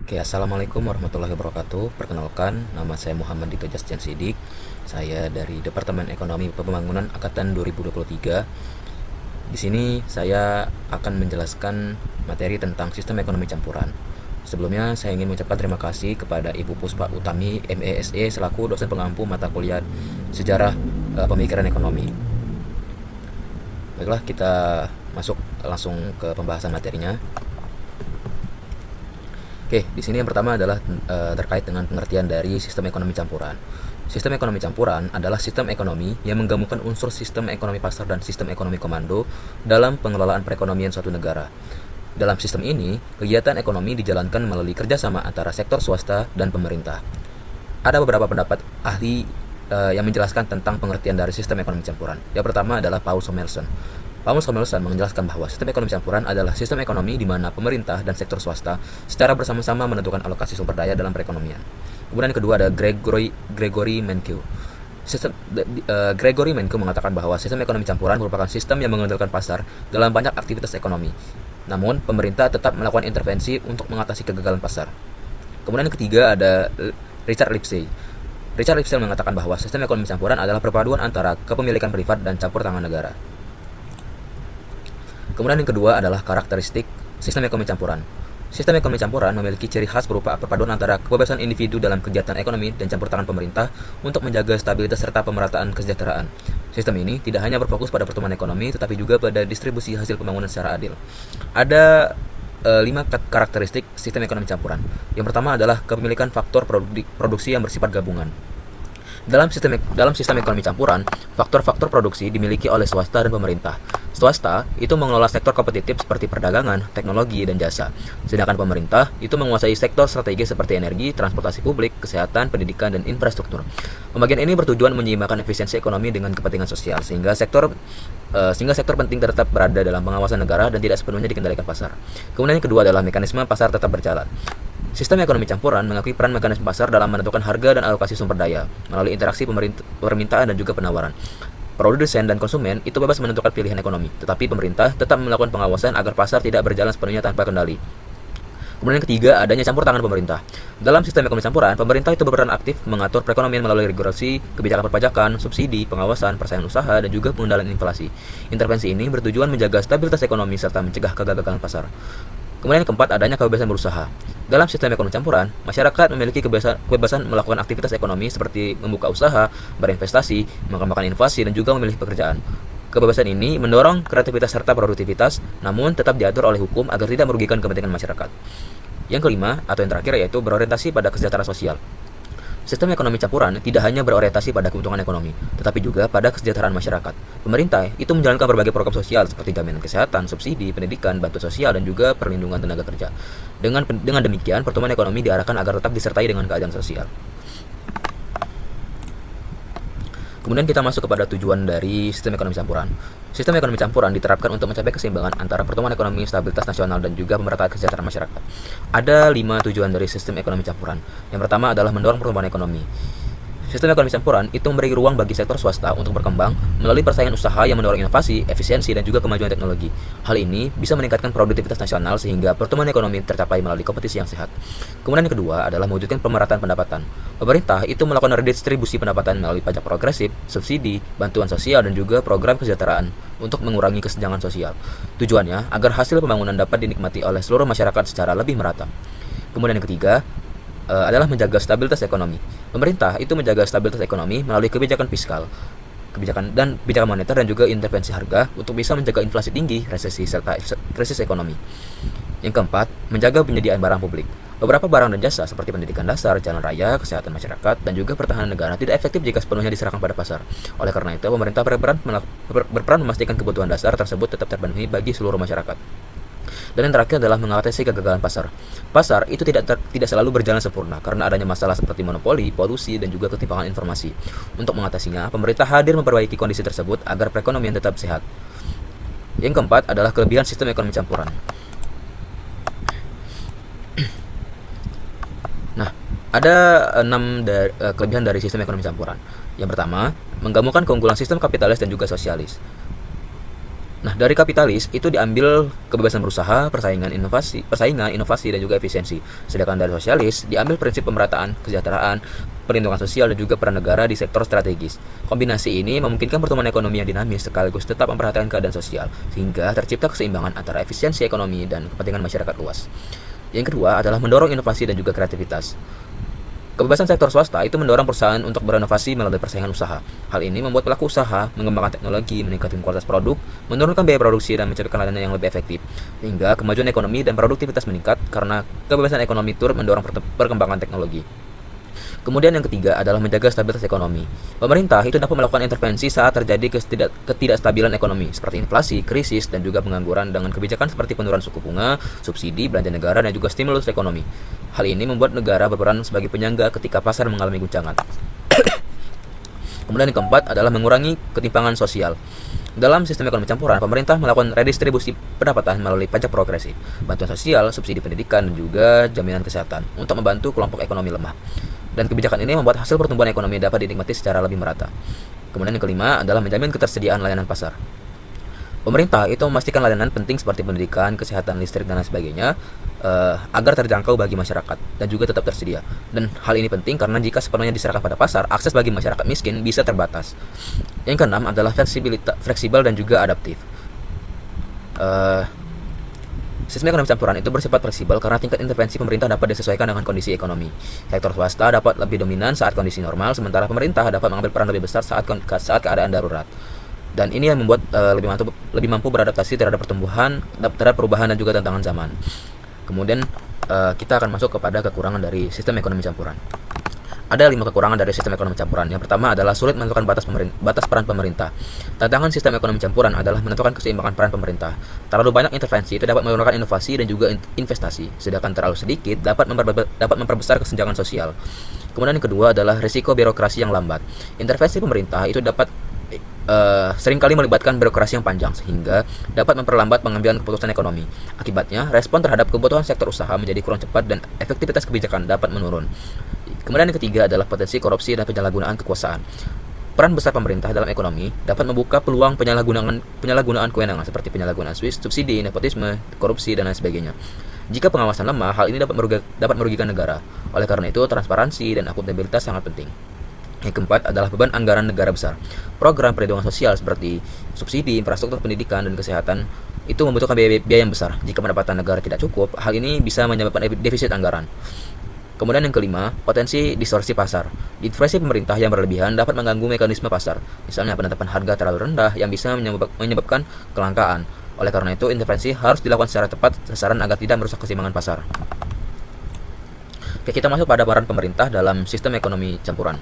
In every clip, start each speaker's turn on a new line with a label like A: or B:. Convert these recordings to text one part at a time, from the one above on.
A: Oke, assalamualaikum warahmatullahi wabarakatuh. Perkenalkan, nama saya Muhammad Dito Jasjan Sidik. Saya dari Departemen Ekonomi Pembangunan Angkatan 2023. Di sini saya akan menjelaskan materi tentang sistem ekonomi campuran. Sebelumnya, saya ingin mengucapkan terima kasih kepada Ibu Puspa Utami, MESE, selaku dosen pengampu mata kuliah Sejarah Pemikiran Ekonomi. Baiklah, kita masuk langsung ke pembahasan materinya. Oke, di sini yang pertama adalah terkait dengan pengertian dari sistem ekonomi campuran. Sistem ekonomi campuran adalah sistem ekonomi yang menggabungkan unsur sistem ekonomi pasar dan sistem ekonomi komando dalam pengelolaan perekonomian suatu negara. Dalam sistem ini, kegiatan ekonomi dijalankan melalui kerjasama antara sektor swasta dan pemerintah. Ada beberapa pendapat ahli yang menjelaskan tentang pengertian dari sistem ekonomi campuran. Yang pertama adalah Paul Samuelson. Paul Samuelson menjelaskan bahwa sistem ekonomi campuran adalah sistem ekonomi di mana pemerintah dan sektor swasta secara bersama-sama menentukan alokasi sumber daya dalam perekonomian. Kemudian yang kedua ada Gregory Menke. Gregory Menke mengatakan bahwa sistem ekonomi campuran merupakan sistem yang mengandalkan pasar dalam banyak aktivitas ekonomi. Namun, pemerintah tetap melakukan intervensi untuk mengatasi kegagalan pasar. Kemudian yang ketiga ada Richard Lipsey. Richard Lipsey mengatakan bahwa sistem ekonomi campuran adalah perpaduan antara kepemilikan privat dan campur tangan negara. Kemudian yang kedua adalah karakteristik sistem ekonomi campuran. Sistem ekonomi campuran memiliki ciri khas berupa perpaduan antara kebebasan individu dalam kegiatan ekonomi dan campur tangan pemerintah untuk menjaga stabilitas serta pemerataan kesejahteraan. Sistem ini tidak hanya berfokus pada pertumbuhan ekonomi, tetapi juga pada distribusi hasil pembangunan secara adil. Ada 5 karakteristik sistem ekonomi campuran. Yang pertama adalah kepemilikan faktor produksi yang bersifat gabungan. Dalam sistem ekonomi campuran, faktor-faktor produksi dimiliki oleh swasta dan pemerintah. Swasta itu mengelola sektor kompetitif seperti perdagangan, teknologi, dan jasa. Sedangkan pemerintah itu menguasai sektor strategis seperti energi, transportasi publik, kesehatan, pendidikan, dan infrastruktur. Pembagian ini bertujuan menyeimbangkan efisiensi ekonomi dengan kepentingan sosial, sehingga sektor penting tetap berada dalam pengawasan negara dan tidak sepenuhnya dikendalikan pasar. Kemudian yang kedua adalah mekanisme pasar tetap berjalan. Sistem ekonomi campuran mengakui peran mekanisme pasar dalam menentukan harga dan alokasi sumber daya melalui interaksi permintaan dan juga penawaran. Produsen dan konsumen itu bebas menentukan pilihan ekonomi, tetapi pemerintah tetap melakukan pengawasan agar pasar tidak berjalan sepenuhnya tanpa kendali. Kemudian yang ketiga, adanya campur tangan pemerintah. Dalam sistem ekonomi campuran, pemerintah itu berperan aktif mengatur perekonomian melalui regulasi, kebijakan perpajakan, subsidi, pengawasan, persaingan usaha, dan juga pengendalian inflasi. Intervensi ini bertujuan menjaga stabilitas ekonomi serta mencegah kegagalan pasar. Kemudian yang keempat, adanya kebebasan berusaha. Dalam sistem ekonomi campuran, masyarakat memiliki kebebasan melakukan aktivitas ekonomi seperti membuka usaha, berinvestasi, mengembangkan inovasi, dan juga memilih pekerjaan. Kebebasan ini mendorong kreativitas serta produktivitas, namun tetap diatur oleh hukum agar tidak merugikan kepentingan masyarakat. Yang kelima, atau yang terakhir, yaitu berorientasi pada kesejahteraan sosial. Sistem ekonomi campuran tidak hanya berorientasi pada keuntungan ekonomi, tetapi juga pada kesejahteraan masyarakat. Pemerintah itu menjalankan berbagai program sosial seperti jaminan kesehatan, subsidi, pendidikan, bantuan sosial, dan juga perlindungan tenaga kerja. Dengan demikian, pertumbuhan ekonomi diarahkan agar tetap disertai dengan keadilan sosial. Kemudian kita masuk kepada tujuan dari sistem ekonomi campuran. Sistem ekonomi campuran diterapkan untuk mencapai keseimbangan antara pertumbuhan ekonomi, stabilitas nasional, dan juga pemerataan kesejahteraan masyarakat. Ada 5 tujuan dari sistem ekonomi campuran. Yang pertama adalah mendorong pertumbuhan ekonomi. Sistem ekonomi campuran itu memberi ruang bagi sektor swasta untuk berkembang melalui persaingan usaha yang mendorong inovasi, efisiensi, dan juga kemajuan teknologi. Hal ini bisa meningkatkan produktivitas nasional sehingga pertumbuhan ekonomi tercapai melalui kompetisi yang sehat. Kemudian yang kedua adalah mewujudkan pemerataan pendapatan. Pemerintah itu melakukan redistribusi pendapatan melalui pajak progresif, subsidi, bantuan sosial, dan juga program kesejahteraan untuk mengurangi kesenjangan sosial. Tujuannya agar hasil pembangunan dapat dinikmati oleh seluruh masyarakat secara lebih merata. Kemudian yang ketiga adalah menjaga stabilitas ekonomi. Pemerintah itu menjaga stabilitas ekonomi melalui kebijakan fiskal, kebijakan moneter, dan juga intervensi harga untuk bisa menjaga inflasi tinggi, resesi, serta krisis ekonomi. Yang keempat, menjaga penyediaan barang publik. Beberapa barang dan jasa seperti pendidikan dasar, jalan raya, kesehatan masyarakat, dan juga pertahanan negara tidak efektif jika sepenuhnya diserahkan pada pasar. Oleh karena itu, pemerintah berperan memastikan kebutuhan dasar tersebut tetap terpenuhi bagi seluruh masyarakat. Dan yang terakhir adalah mengatasi kegagalan pasar. Pasar itu tidak selalu berjalan sempurna karena adanya masalah seperti monopoli, polusi, dan juga ketimpangan informasi. Untuk mengatasinya, pemerintah hadir memperbaiki kondisi tersebut agar perekonomian tetap sehat. Yang keempat adalah kelebihan sistem ekonomi campuran. Nah, ada 6 kelebihan dari sistem ekonomi campuran. Yang pertama, menggabungkan keunggulan sistem kapitalis dan juga sosialis. Nah, dari kapitalis itu diambil kebebasan berusaha, persaingan, inovasi dan juga efisiensi. Sedangkan dari sosialis diambil prinsip pemerataan, kesejahteraan, perlindungan sosial dan juga peran negara di sektor strategis. Kombinasi ini memungkinkan pertumbuhan ekonomi yang dinamis sekaligus tetap memperhatikan keadaan sosial, sehingga tercipta keseimbangan antara efisiensi ekonomi dan kepentingan masyarakat luas. Yang kedua adalah mendorong inovasi dan juga kreativitas. Kebebasan sektor swasta itu mendorong perusahaan untuk berinovasi melalui persaingan usaha. Hal ini membuat pelaku usaha mengembangkan teknologi, meningkatkan kualitas produk, menurunkan biaya produksi, dan menciptakan layanan yang lebih efektif. Hingga kemajuan ekonomi dan produktivitas meningkat karena kebebasan ekonomi turut mendorong perkembangan teknologi. Kemudian yang ketiga adalah menjaga stabilitas ekonomi. Pemerintah itu dapat melakukan intervensi saat terjadi ketidakstabilan ekonomi seperti inflasi, krisis, dan juga pengangguran dengan kebijakan seperti penurunan suku bunga, subsidi, belanja negara, dan juga stimulus ekonomi. Hal ini membuat negara berperan sebagai penyangga ketika pasar mengalami guncangan. Kemudian yang keempat adalah mengurangi ketimpangan sosial. Dalam sistem ekonomi campuran, pemerintah melakukan redistribusi pendapatan melalui pajak progresif, bantuan sosial, subsidi pendidikan, dan juga jaminan kesehatan untuk membantu kelompok ekonomi lemah. Dan kebijakan ini membuat hasil pertumbuhan ekonomi dapat dinikmati secara lebih merata. Kemudian yang kelima adalah menjamin ketersediaan layanan pasar. Pemerintah itu memastikan layanan penting seperti pendidikan, kesehatan, listrik, dan lain sebagainya agar terjangkau bagi masyarakat dan juga tetap tersedia. Dan hal ini penting karena jika sepenuhnya diserahkan pada pasar, akses bagi masyarakat miskin bisa terbatas. Yang keenam adalah fleksibel dan juga adaptif. Sistem ekonomi campuran itu bersifat fleksibel karena tingkat intervensi pemerintah dapat disesuaikan dengan kondisi ekonomi. Sektor swasta dapat lebih dominan saat kondisi normal, sementara pemerintah dapat mengambil peran lebih besar saat keadaan darurat. Dan ini yang membuat lebih mampu beradaptasi terhadap perubahan dan juga tantangan zaman. Kemudian kita akan masuk kepada kekurangan dari sistem ekonomi campuran. Ada 5 kekurangan dari sistem ekonomi campuran. Yang pertama adalah sulit menentukan batas peran pemerintah. Tantangan sistem ekonomi campuran adalah menentukan keseimbangan peran pemerintah. Terlalu banyak intervensi itu dapat menurunkan inovasi dan juga investasi, sedangkan terlalu sedikit dapat memperbesar kesenjangan sosial. Kemudian yang kedua adalah risiko birokrasi yang lambat. Intervensi pemerintah itu dapat seringkali melibatkan birokrasi yang panjang sehingga dapat memperlambat pengambilan keputusan ekonomi. Akibatnya, respon terhadap kebutuhan sektor usaha menjadi kurang cepat dan efektivitas kebijakan dapat menurun. Kemudian yang ketiga adalah potensi korupsi dan penyalahgunaan kekuasaan. Peran besar pemerintah dalam ekonomi dapat membuka peluang penyalahgunaan kewenangan seperti penyalahgunaan subsidi, nepotisme, korupsi, dan lain sebagainya. Jika pengawasan lemah, hal ini dapat merugikan negara. Oleh karena itu, transparansi dan akuntabilitas sangat penting. Yang keempat adalah beban anggaran negara besar. Program perlindungan sosial seperti subsidi, infrastruktur pendidikan, dan kesehatan itu membutuhkan biaya yang besar. Jika pendapatan negara tidak cukup, hal ini bisa menyebabkan defisit anggaran. Kemudian yang kelima, potensi distorsi pasar. Inflasi pemerintah yang berlebihan dapat mengganggu mekanisme pasar. Misalnya penetapan harga terlalu rendah yang bisa menyebabkan kelangkaan. Oleh karena itu, intervensi harus dilakukan secara tepat sasaran agar tidak merusak keseimbangan pasar. Oke, kita masuk pada peran pemerintah dalam sistem ekonomi campuran.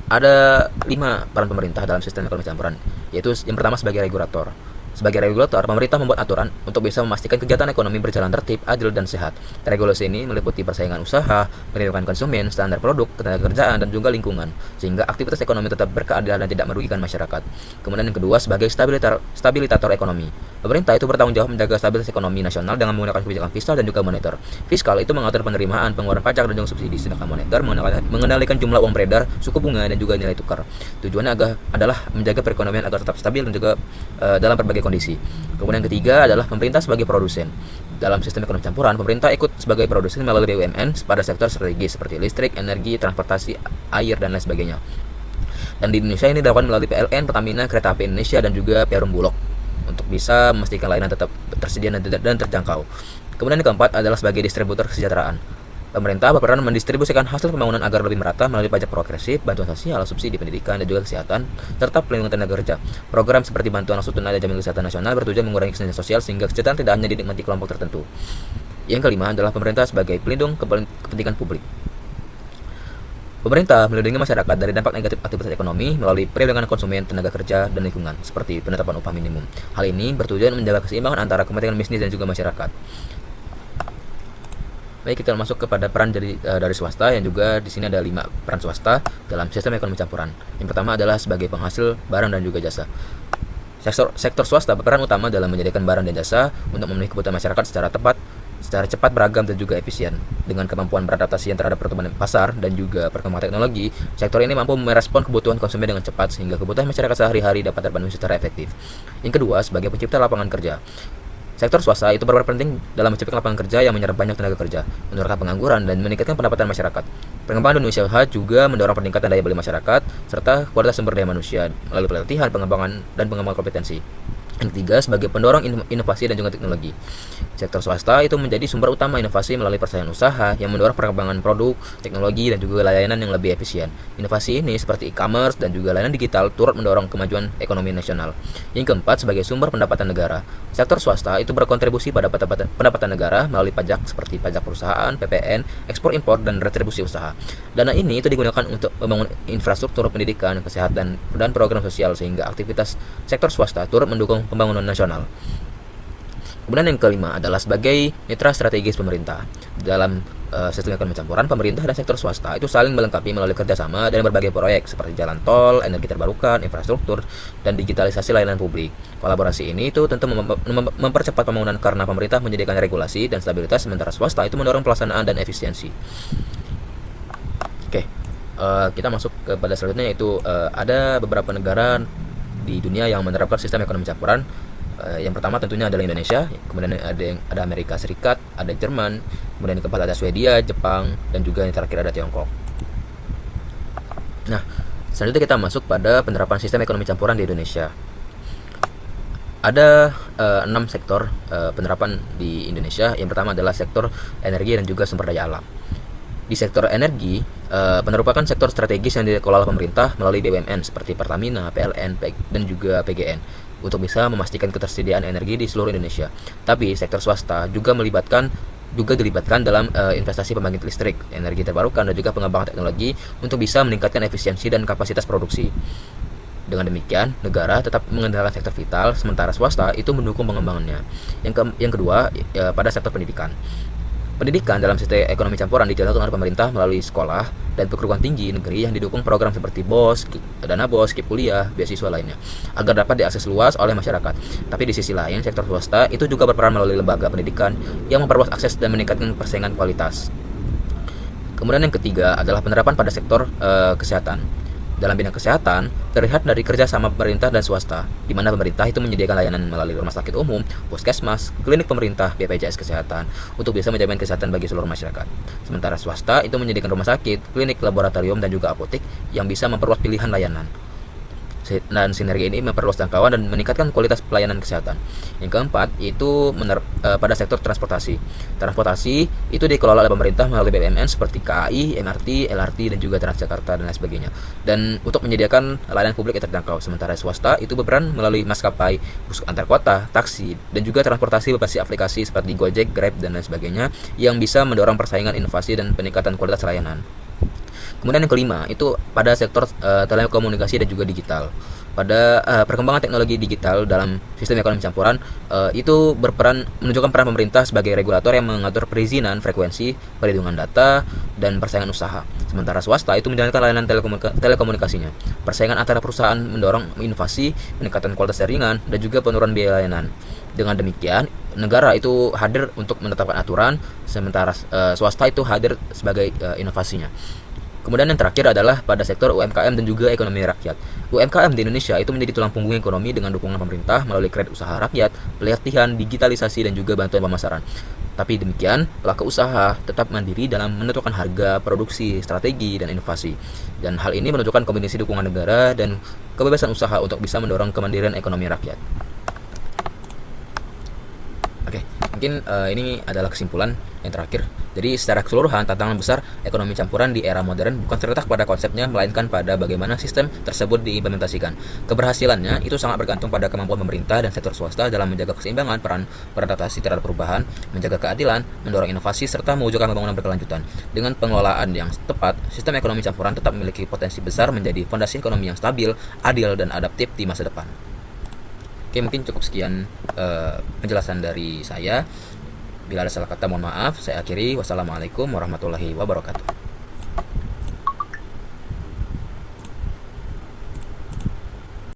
A: Ada 5 peran pemerintah dalam sistem ekonomi campuran, yaitu yang pertama sebagai regulator. Sebagai regulator, pemerintah membuat aturan untuk bisa memastikan kegiatan ekonomi berjalan tertib, adil, dan sehat. Regulasi ini meliputi persaingan usaha, perlindungan konsumen, standar produk, ketenagakerjaan, dan juga lingkungan, sehingga aktivitas ekonomi tetap berkeadilan dan tidak merugikan masyarakat. Kemudian yang kedua, sebagai stabilitator ekonomi. Pemerintah itu bertanggung jawab menjaga stabilitas ekonomi nasional dengan menggunakan kebijakan fiskal dan juga moneter. Fiskal itu mengatur penerimaan, pengeluaran pajak, dan juga subsidi, sedangkan moneter mengendalikan jumlah uang beredar, suku bunga, dan juga nilai tukar. Tujuannya adalah menjaga perekonomian agar tetap stabil dan juga dalam berbagai kondisi. Kemudian yang ketiga adalah pemerintah sebagai produsen. Dalam sistem ekonomi campuran, pemerintah ikut sebagai produsen melalui BUMN pada sektor strategis seperti listrik, energi, transportasi, air, dan lain sebagainya. Dan di Indonesia ini dilakukan melalui PLN, Pertamina, Kereta Api Indonesia, dan juga Perum Bulog untuk bisa memastikan layanan tetap tersedia dan terjangkau. Kemudian yang keempat adalah sebagai distributor kesejahteraan. Pemerintah berperan mendistribusikan hasil pembangunan agar lebih merata melalui pajak progresif, bantuan sosial, subsidi pendidikan, dan juga kesehatan, serta perlindungan tenaga kerja. Program seperti bantuan langsung tunai dan jaminan kesehatan nasional bertujuan mengurangi kesenjangan sosial sehingga kesejahteraan tidak hanya dinikmati kelompok tertentu. Yang kelima adalah pemerintah sebagai pelindung kepentingan publik. Pemerintah melindungi masyarakat dari dampak negatif aktivitas ekonomi melalui perlindungan konsumen, tenaga kerja, dan lingkungan, seperti penetapan upah minimum. Hal ini bertujuan menjaga keseimbangan antara kepentingan bisnis dan juga masyarakat. Baik, kita masuk kepada peran dari swasta, yang juga di sini ada 5 peran swasta dalam sistem ekonomi campuran. Yang pertama adalah sebagai penghasil barang dan juga jasa. Sektor swasta berperan utama dalam menyediakan barang dan jasa untuk memenuhi kebutuhan masyarakat secara tepat secara cepat, beragam, dan juga efisien. Dengan kemampuan beradaptasi terhadap pertumbuhan pasar dan juga perkembangan teknologi, sektor ini mampu merespon kebutuhan konsumen dengan cepat sehingga kebutuhan masyarakat sehari-hari dapat terpenuhi secara efektif. Yang kedua, sebagai pencipta lapangan kerja. Sektor swasta itu berperan penting dalam menciptakan lapangan kerja yang menyerap banyak tenaga kerja, menurunkan pengangguran, dan meningkatkan pendapatan masyarakat. Pengembangan dunia usaha juga mendorong peningkatan daya beli masyarakat serta kualitas sumber daya manusia melalui pelatihan, pengembangan, dan pengembangan kompetensi. Yang ketiga, sebagai pendorong inovasi dan juga teknologi. Sektor swasta itu menjadi sumber utama inovasi melalui persaingan usaha yang mendorong perkembangan produk, teknologi, dan juga layanan yang lebih efisien. Inovasi ini seperti e-commerce dan juga layanan digital turut mendorong kemajuan ekonomi nasional. Yang keempat, sebagai sumber pendapatan negara. Sektor swasta itu berkontribusi pada pendapatan negara melalui pajak seperti pajak perusahaan, PPN, ekspor impor, dan retribusi usaha. Dana ini itu digunakan untuk membangun infrastruktur pendidikan, kesehatan, dan program sosial sehingga aktivitas sektor swasta turut mendukung pembangunan nasional. Kemudian yang kelima adalah sebagai mitra strategis pemerintah. Dalam sistem ekonomi campuran, pemerintah dan sektor swasta itu saling melengkapi melalui kerjasama dan berbagai proyek seperti jalan tol, energi terbarukan, infrastruktur, dan digitalisasi layanan publik. Kolaborasi ini itu tentu mempercepat pembangunan karena pemerintah menyediakan regulasi dan stabilitas, sementara swasta itu mendorong pelaksanaan dan efisiensi. Oke, kita masuk kepada selanjutnya, yaitu ada beberapa negara di dunia yang menerapkan sistem ekonomi campuran. Yang pertama tentunya adalah Indonesia, kemudian ada Amerika Serikat, ada Jerman, kemudian yang keempat ada Swedia, Jepang, dan juga yang terakhir ada Tiongkok. Nah, selanjutnya kita masuk pada penerapan sistem ekonomi campuran di Indonesia. Ada 6 sektor penerapan di Indonesia. Yang pertama adalah sektor energi dan juga sumber daya alam. Di sektor energi, merupakan sektor strategis yang dikelola pemerintah melalui BUMN seperti Pertamina, PLN, dan juga PGN untuk bisa memastikan ketersediaan energi di seluruh Indonesia. Tapi sektor swasta juga dilibatkan dalam investasi pembangkit listrik, energi terbarukan, dan juga pengembangan teknologi untuk bisa meningkatkan efisiensi dan kapasitas produksi. Dengan demikian, negara tetap mengendalikan sektor vital, sementara swasta itu mendukung pengembangannya. Yang kedua, pada sektor pendidikan. Pendidikan dalam sistem ekonomi campuran dijalankan oleh pemerintah melalui sekolah dan perguruan tinggi negeri yang didukung program seperti BOS, dana BOS, KIP kuliah, beasiswa lainnya, agar dapat diakses luas oleh masyarakat. Tapi di sisi lain, sektor swasta itu juga berperan melalui lembaga pendidikan yang memperluas akses dan meningkatkan persaingan kualitas. Kemudian yang ketiga adalah penerapan pada sektor kesehatan. Dalam bidang kesehatan, terlihat dari kerjasama pemerintah dan swasta, di mana pemerintah itu menyediakan layanan melalui rumah sakit umum, puskesmas, klinik pemerintah, BPJS Kesehatan, untuk bisa menjamin kesehatan bagi seluruh masyarakat. Sementara swasta itu menyediakan rumah sakit, klinik, laboratorium, dan juga apotek yang bisa memperluas pilihan layanan. Dan sinergi ini memperluas jangkauan dan meningkatkan kualitas pelayanan kesehatan. Yang keempat itu pada sektor transportasi. Transportasi itu dikelola oleh pemerintah melalui BUMN seperti KAI, MRT, LRT, dan juga Transjakarta dan lain sebagainya. Dan untuk menyediakan layanan publik yang terjangkau. Sementara swasta itu berperan melalui maskapai, bus antar kota, taksi, dan juga transportasi berbasis aplikasi seperti Gojek, Grab, dan lain sebagainya yang bisa mendorong persaingan, inovasi, dan peningkatan kualitas layanan. Kemudian yang kelima itu pada sektor telekomunikasi dan juga digital. Pada perkembangan teknologi digital dalam sistem ekonomi campuran itu menunjukkan peran pemerintah sebagai regulator yang mengatur perizinan, frekuensi, perlindungan data, dan persaingan usaha. Sementara swasta itu menjalankan layanan telekomunikasinya. Persaingan antara perusahaan mendorong inovasi, peningkatan kualitas jaringan, dan juga penurunan biaya layanan. Dengan demikian, negara itu hadir untuk menetapkan aturan, sementara swasta itu hadir sebagai inovasinya. Kemudian yang terakhir adalah pada sektor UMKM dan juga ekonomi rakyat. UMKM di Indonesia itu menjadi tulang punggung ekonomi dengan dukungan pemerintah melalui kredit usaha rakyat, pelatihan, digitalisasi, dan juga bantuan pemasaran. Tapi demikian, pelaku usaha tetap mandiri dalam menentukan harga, produksi, strategi, dan inovasi. Dan hal ini menunjukkan kombinasi dukungan negara dan kebebasan usaha untuk bisa mendorong kemandirian ekonomi rakyat. Oke, mungkin ini adalah kesimpulan yang terakhir. Jadi secara keseluruhan, tantangan besar ekonomi campuran di era modern bukan terletak pada konsepnya, melainkan pada bagaimana sistem tersebut diimplementasikan. Keberhasilannya itu sangat bergantung pada kemampuan pemerintah dan sektor swasta dalam menjaga keseimbangan peran beradaptasi terhadap perubahan, menjaga keadilan, mendorong inovasi, serta mewujudkan pembangunan berkelanjutan. Dengan pengelolaan yang tepat, sistem ekonomi campuran tetap memiliki potensi besar menjadi fondasi ekonomi yang stabil, adil, dan adaptif di masa depan. Oke, mungkin cukup sekian penjelasan dari saya. Bila ada salah kata mohon maaf. Saya akhiri. Wassalamualaikum warahmatullahi wabarakatuh.